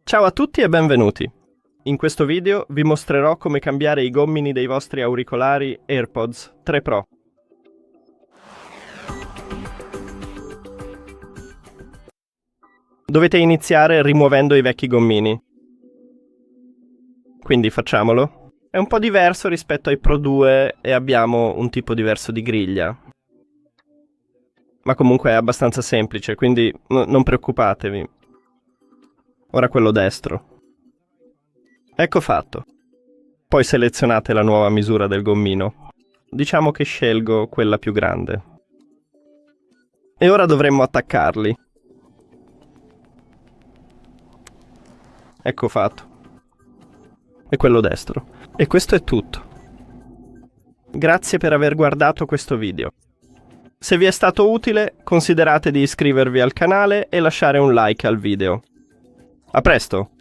Ciao a tutti e benvenuti! In questo video vi mostrerò come cambiare i gommini dei vostri auricolari AirPods 3 Pro. Dovete iniziare rimuovendo i vecchi gommini. Quindi facciamolo. È un po' diverso rispetto ai Pro 2 e abbiamo un tipo diverso di griglia. Ma comunque è abbastanza semplice, quindi non preoccupatevi. Ora quello destro. Ecco fatto. Poi selezionate la nuova misura del gommino. Diciamo che scelgo quella più grande. E ora dovremmo attaccarli. Ecco fatto. E quello destro. E questo è tutto. Grazie per aver guardato questo video. Se vi è stato utile, considerate di iscrivervi al canale e lasciare un like al video. A presto!